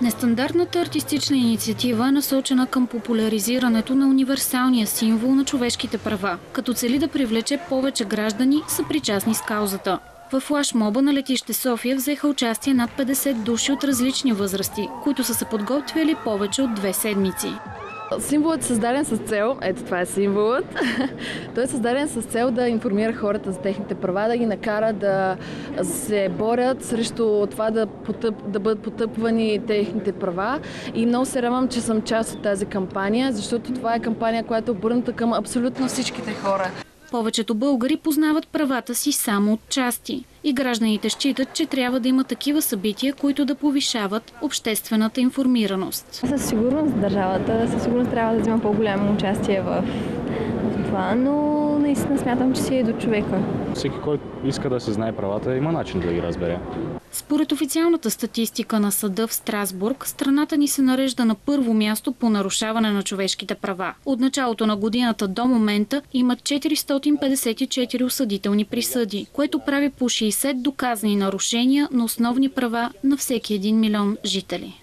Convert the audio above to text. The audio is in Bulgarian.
Нестандартната артистична инициатива е насочена към популяризирането на универсалния символ на човешките права, като цели да привлече повече граждани, съпричастни с каузата. В флашмоба на летище София взеха участие над 50 души от различни възрасти, които са се подготвяли повече от 2 седмици. Символът е създаден с цел, ето това е символът, той е създаден с цел да информира хората за техните права, да ги накара да се борят срещу това да бъдат потъпвани техните права. И много се радвам, че съм част от тази кампания, защото това е кампания, която е обърната към абсолютно всичките хора. Повечето българи познават правата си само от части и гражданите считат, че трябва да има такива събития, които да повишават обществената информираност. Със сигурност държавата, със сигурност трябва да взима по-голямо участие в това, но наистина смятам, че си е до човека. Всеки, който иска да се знае правата, има начин да ги разбере. Според официалната статистика на съда в Страсбург, страната ни се нарежда на първо място по нарушаване на човешките права. От началото на годината до момента има 454 осъдителни присъди, което прави по 60 доказани нарушения на основни права на всеки 1 милион жители.